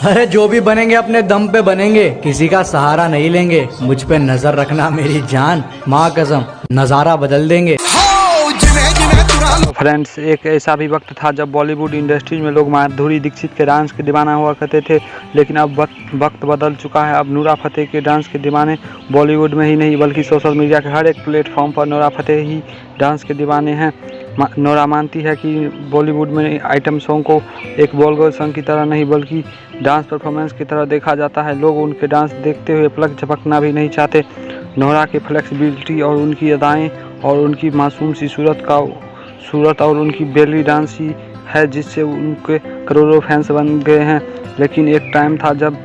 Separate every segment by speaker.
Speaker 1: अरे जो भी बनेंगे अपने दम पे बनेंगे, किसी का सहारा नहीं लेंगे। मुझ पे नजर रखना मेरी जान, माँ कसम नजारा बदल देंगे।
Speaker 2: फ्रेंड्स, एक ऐसा भी वक्त था जब बॉलीवुड इंडस्ट्री में लोग माधुरी दीक्षित के डांस के दीवाना हुआ करते थे, लेकिन अब वक्त बदल चुका है। अब नूरा फतेही के डांस के दीवाने बॉलीवुड में ही नहीं बल्कि सोशल मीडिया के हर एक प्लेटफॉर्म पर नूरा फतेही ही डांस के दीवाने हैं। नूरा मानती है कि बॉलीवुड में आइटम सॉन्ग को एक बॉलीवुड सॉन्ग की तरह नहीं बल्कि डांस परफॉर्मेंस की तरह देखा जाता है। लोग उनके डांस देखते हुए पलक झपकना भी नहीं चाहते। नूरा की फ्लेक्सिबिलिटी और उनकी अदाएँ और उनकी मासूम सी सूरत और उनकी बेली डांस ही है जिससे उनके करोड़ों फैंस बन गए हैं। लेकिन एक टाइम था जब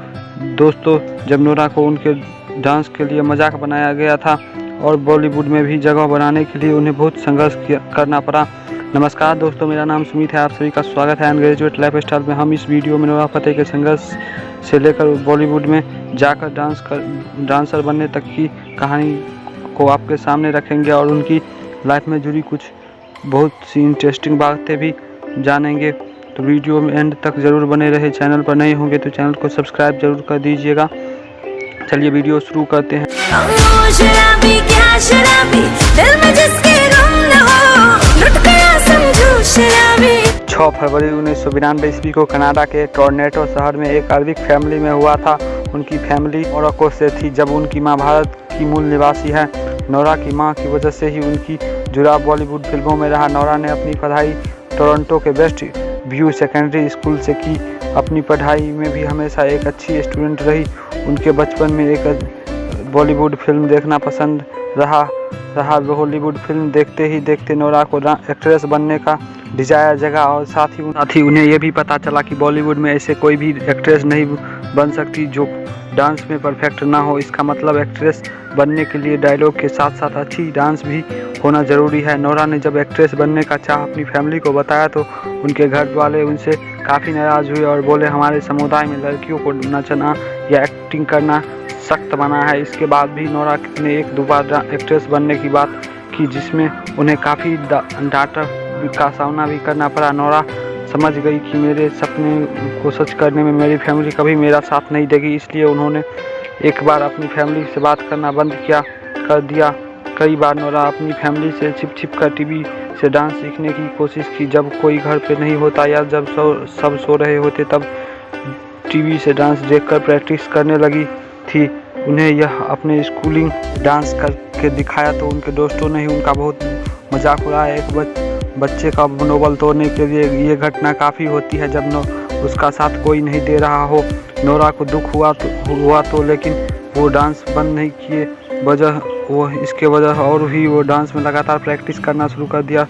Speaker 2: नूरा को उनके डांस के लिए मजाक बनाया गया था और बॉलीवुड में भी जगह बनाने के लिए उन्हें बहुत संघर्ष करना पड़ा। नमस्कार दोस्तों, मेरा नाम सुमित है। आप सभी का स्वागत है अनग्रेजुएट लाइफ स्टाइल में। हम इस वीडियो में नूरा फतेही के संघर्ष से लेकर बॉलीवुड में जाकर डांसर बनने तक की कहानी को आपके सामने रखेंगे और उनकी लाइफ में जुड़ी कुछ बहुत सी इंटरेस्टिंग बातें भी जानेंगे। तो वीडियो में एंड तक ज़रूर बने रहे। चैनल पर नए होंगे तो चैनल को सब्सक्राइब जरूर कर दीजिएगा। चलिए वीडियो शुरू करते हैं। 6 फरवरी 1992 ईस्वी को कनाडा के टोरंटो शहर में एक अरबिक फैमिली में हुआ था। उनकी फैमिली मोरक्को से थी जब उनकी माँ भारत की मूल निवासी है। नूरा की माँ की वजह से ही उनकी जुड़ाव बॉलीवुड फिल्मों में रहा। नूरा ने अपनी पढ़ाई टोरंटो के वेस्ट व्यू सेकेंडरी स्कूल से की। अपनी पढ़ाई में भी हमेशा एक अच्छी स्टूडेंट रही। उनके बचपन में एक बॉलीवुड फिल्म देखना पसंद रहा। बॉलीवुड फिल्म देखते ही देखते नूरा को एक्ट्रेस बनने का डिजायर जगा और साथ ही उन्हें यह भी पता चला कि बॉलीवुड में ऐसे कोई भी एक्ट्रेस नहीं बन सकती जो डांस में परफेक्ट ना हो। इसका मतलब एक्ट्रेस बनने के लिए डायलॉग के साथ साथ अच्छी डांस भी होना ज़रूरी है। नूरा ने जब एक्ट्रेस बनने का चाह अपनी फैमिली को बताया तो उनके घर वाले उनसे काफ़ी नाराज़ हुए और बोले, हमारे समुदाय में लड़कियों को नचना या एक्टिंग करना सख्त मना है। इसके बाद भी नूरा ने एक दो बार एक्ट्रेस बनने की बात की जिसमें उन्हें काफ़ी डांट का सामना भी करना पड़ा। नूरा समझ गई कि मेरे सपने को सच करने में मेरी फैमिली कभी मेरा साथ नहीं देगी, इसलिए उन्होंने एक बार अपनी फैमिली से बात करना बंद कर दिया। कई बार नूरा अपनी फैमिली से छिप कर टीवी से डांस सीखने की कोशिश की। जब कोई घर पे नहीं होता या जब सब सो रहे होते तब टीवी से डांस देखकर प्रैक्टिस करने लगी थी। उन्हें यह अपने स्कूलिंग डांस करके दिखाया तो उनके दोस्तों ने ही उनका बहुत मजाक उड़ाया। एक बच्चे का मनोबल तोड़ने के लिए ये घटना काफ़ी होती है जब उसका साथ कोई नहीं दे रहा हो। नूरा को दुख हुआ तो लेकिन वो डांस बंद नहीं किए। इसके वजह और भी वो डांस में लगातार प्रैक्टिस करना शुरू कर दिया।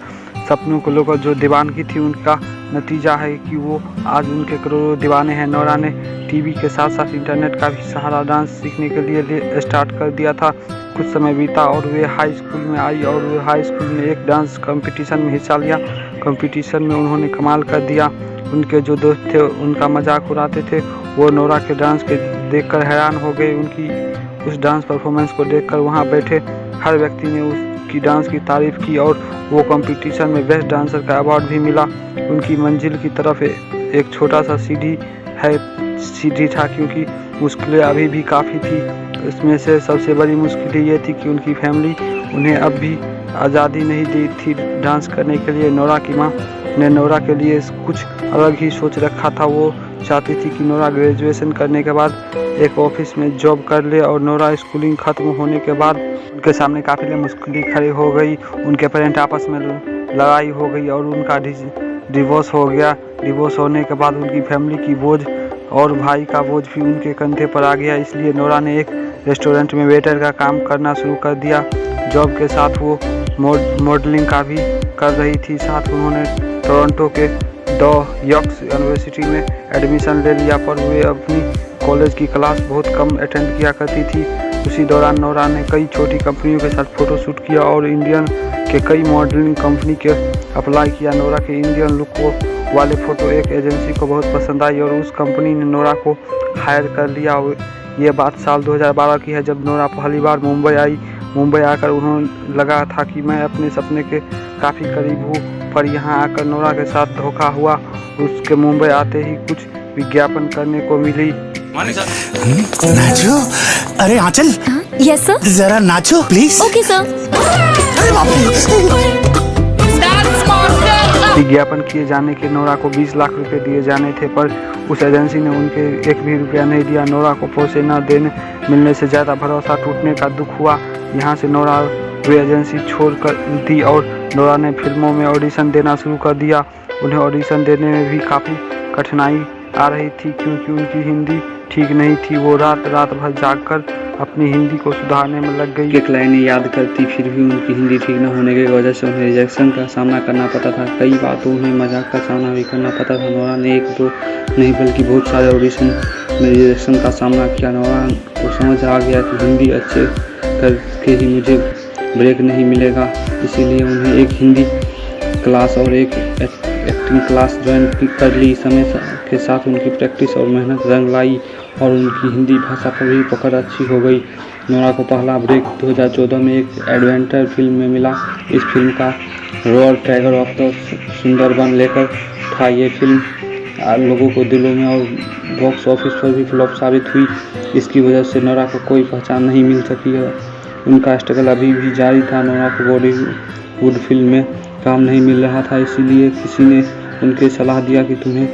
Speaker 2: सपनों को लेकर जो दीवानगी थी उनका नतीजा है कि वो आज उनके करोड़ों दीवाने हैं। नूरा ने टीवी के साथ साथ इंटरनेट का भी सहारा डांस सीखने के लिए स्टार्ट कर दिया था। कुछ समय बीता और वे हाई स्कूल में आई और वे हाई स्कूल में एक डांस कंपटीशन में हिस्सा लिया। कंपटीशन में उन्होंने कमाल कर दिया। उनके जो दोस्त थे उनका मजाक उड़ाते थे, वो नूरा के डांस के देखकर हैरान हो गए। उनकी उस डांस परफॉर्मेंस को देखकर वहाँ बैठे हर व्यक्ति ने उसकी डांस की तारीफ की और वो कंपटीशन में बेस्ट डांसर का अवार्ड भी मिला। उनकी मंजिल की तरफ एक छोटा सा सीढ़ी था क्योंकि मुश्किलें अभी भी काफ़ी थी। इसमें से सबसे बड़ी मुश्किल ये थी कि उनकी फैमिली उन्हें अब भी आज़ादी नहीं दी थी डांस करने के लिए। नूरा की माँ ने नूरा के लिए कुछ अलग ही सोच रखा था। वो चाहती थी कि नूरा ग्रेजुएशन करने के बाद एक ऑफिस में जॉब कर ले और नूरा स्कूलिंग ख़त्म होने के बाद उनके सामने काफ़ी मुश्किलें खड़ी हो गई। उनके पेरेंट आपस में लड़ाई हो गई और उनका डिवोर्स हो गया। डिवोर्स होने के बाद उनकी फैमिली की बोझ और भाई का बोझ भी उनके कंधे पर आ गया। इसलिए नूरा ने एक रेस्टोरेंट में वेटर का काम करना शुरू कर दिया। जॉब के साथ वो मॉडलिंग का भी कर रही थी। साथ उन्होंने टोरंटो के यॉर्क्स यूनिवर्सिटी में एडमिशन ले लिया, पर वे अपनी कॉलेज की क्लास बहुत कम अटेंड किया करती थी। उसी दौरान नूरा ने कई छोटी कंपनियों के साथ फ़ोटोशूट किया और इंडियन के कई मॉडलिंग कंपनी के अप्लाई किया। नूरा के इंडियन लुक वाले फ़ोटो एक एजेंसी को बहुत पसंद आई और उस कंपनी ने नूरा को हायर कर लिया। ये बात साल 2012 की है जब नूरा पहली बार मुंबई आई। मुंबई आकर उन्हें लगा था कि मैं अपने सपने के काफ़ी करीब हूँ, पर यहाँ आकर नूरा के साथ धोखा हुआ। उसके मुंबई आते ही कुछ विज्ञापन करने को मिली।
Speaker 3: नाचो, अरे आंचल,
Speaker 4: यस सर,
Speaker 3: जरा नाचो प्लीज।
Speaker 4: Okay sir.
Speaker 2: विज्ञापन किए जाने के नोरा को 20 लाख रुपए दिए जाने थे, पर उस एजेंसी ने उनके एक भी रुपया नहीं दिया। नोरा को पैसे न देने मिलने से ज़्यादा भरोसा टूटने का दुख हुआ। यहाँ से नोरा वे एजेंसी छोड़ कर दी और नोरा ने फिल्मों में ऑडिशन देना शुरू कर दिया। उन्हें ऑडिशन देने में भी काफ़ी कठिनाई आ रही थी, क्योंकि उनकी हिंदी ठीक नहीं थी। वो रात भर जागकर अपनी हिंदी को सुधारने में लग गई। एक लाइनें याद करती, फिर भी उनकी हिंदी ठीक न होने की वजह से उन्हें रिजेक्शन का सामना करना पड़ता था। कई बातों उन्हें मजाक का सामना भी करना पड़ता था। नोरा ने एक दो नहीं बल्कि बहुत सारे ऑडिशन में रिजेक्शन का सामना किया। नोरा को समझ आ गया कि हिंदी अच्छे करके ही मुझे ब्रेक नहीं मिलेगा, इसीलिए उन्हें एक हिंदी क्लास और एक एक्टिंग क्लास ज्वाइन कर ली। समय के साथ उनकी प्रैक्टिस और मेहनत रंग लाई और उनकी हिंदी भाषा पर भी पकड़ अच्छी हो गई। नोरा को पहला ब्रेक 2014 में एक एडवेंचर फिल्म में मिला। इस फिल्म का role tiger of the Sundarban लेकर था। ये फिल्म लोगों को दिलों में और बॉक्स ऑफिस पर भी फ्लॉप साबित हुई। इसकी वजह से नोरा को कोई पहचान नहीं मिल सकी है। उनका स्ट्रगल अभी भी जारी था। नोरा को बॉलीवुड फिल्म में काम नहीं मिल रहा था, इसीलिए किसी ने उनके सलाह दिया कि तुम्हें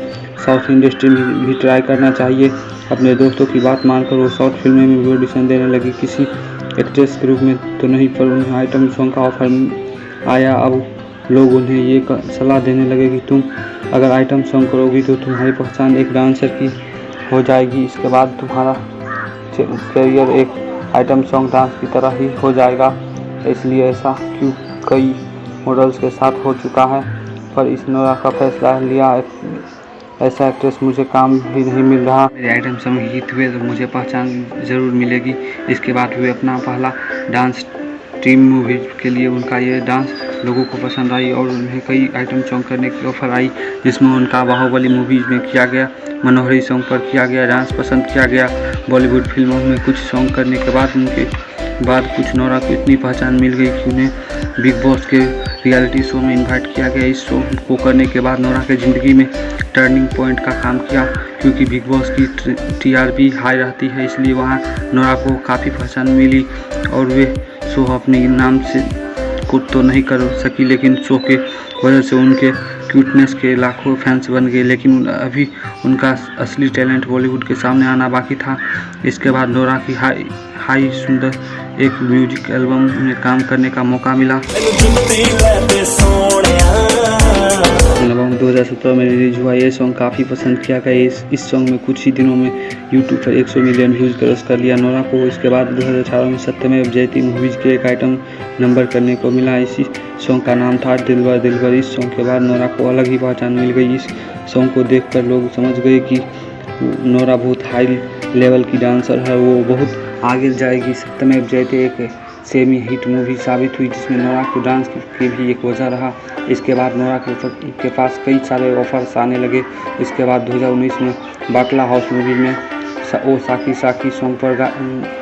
Speaker 2: साउथ इंडस्ट्री में भी ट्राई करना चाहिए। अपने दोस्तों की बात मानकर वो साउथ फिल्में में भी ऑडिशन देने लगी। किसी एक्ट्रेस के रूप में तो नहीं, पर उन्हें आइटम सॉन्ग का ऑफर आया। अब लोग उन्हें ये सलाह देने लगे कि तुम अगर आइटम सॉन्ग करोगी तो तुम्हारी पहचान एक डांसर की हो जाएगी। इसके बाद तुम्हारा करियर एक आइटम सॉन्ग डांस की तरह ही हो जाएगा। इसलिए ऐसा क्यों कई मॉडल्स के साथ हो चुका है, पर इस नोरा का फैसला लिया ऐसा एक्ट्रेस मुझे काम भी नहीं मिल रहा। मेरे आइटम सॉन्ग हिट हुए तो मुझे पहचान ज़रूर मिलेगी। इसके बाद हुए अपना पहला डांस टीम मूवी के लिए उनका ये डांस लोगों को पसंद आई और उन्हें कई आइटम सॉन्ग करने की ऑफर आई, जिसमें उनका बाहुबली मूवीज में किया गया, मनोहरी सॉन्ग पर किया गया डांस पसंद किया गया। बॉलीवुड फिल्मों में कुछ सॉन्ग करने के बाद कुछ नोरा को इतनी पहचान मिल गई कि उन्हें बिग बॉस के रियलिटी शो में इनवाइट किया गया। इस शो को करने के बाद नोरा के ज़िंदगी में टर्निंग पॉइंट का काम किया, क्योंकि बिग बॉस की TRP हाई रहती है, इसलिए वहाँ नोरा को काफ़ी पहचान मिली और वे शो अपने नाम से कुछ तो नहीं कर सकी, लेकिन शो के वजह से उनके क्यूटनेस के लाखों फैंस बन गए। लेकिन अभी उनका असली टैलेंट बॉलीवुड के सामने आना बाकी था। इसके बाद नोरा की हाई सुंदर एक म्यूजिक एल्बम में काम करने का मौका मिला। नवंबर 2017 में रिलीज हुआ ये सॉन्ग काफ़ी पसंद किया गया। इस सॉन्ग में कुछ ही दिनों में यूट्यूब पर 100 मिलियन व्यूज़ क्रॉस कर लिया। नोरा को इसके बाद 2018 में सत्यमेव जयते मूवीज़ के एक आइटम नंबर करने को मिला। इसी सॉन्ग का नाम था दिलबर दिलबर। इस सॉन्ग के बाद नोरा को अलग ही पहचान मिल गई। इस सॉन्ग को देखकर लोग समझ गए कि नोरा बहुत हाई लेवल की डांसर है, वो बहुत आगे जाएगी। सत्यमेव जयते एक सेमी हिट मूवी साबित हुई, जिसमें नोरा को डांस की भी एक वजह रहा। इसके बाद नोरा के पास कई सारे ऑफर्स आने लगे। इसके बाद 2019 में बाटला हाउस मूवी में ओ साकी साकी सॉन्ग पर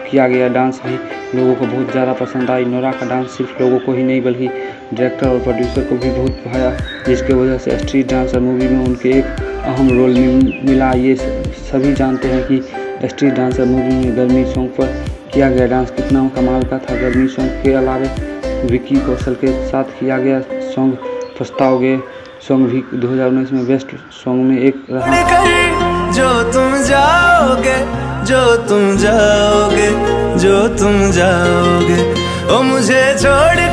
Speaker 2: किया गया डांस भी लोगों को बहुत ज़्यादा पसंद आई। नोरा का डांस सिर्फ लोगों को ही नहीं बल्कि डायरेक्टर और प्रोड्यूसर को भी बहुत भाया, जिसके वजह से स्ट्रीट डांसर मूवी में उनके एक अहम रोल मिला। ये सभी जानते हैं कि स्ट्रीट डांसर मूवी में गर्मी सॉन्ग पर किया गया डांस कितना कमाल का था। गर्मी सॉन्ग के अलावा विकी कौशल के साथ किया गया सॉन्ग पछताओगे सॉन्ग भी 2019 में बेस्ट सॉन्ग में एक रहा।
Speaker 5: जो तुम जाओगे, जो तुम जाओगे, जो तुम जाओगे, ओ मुझे छोड़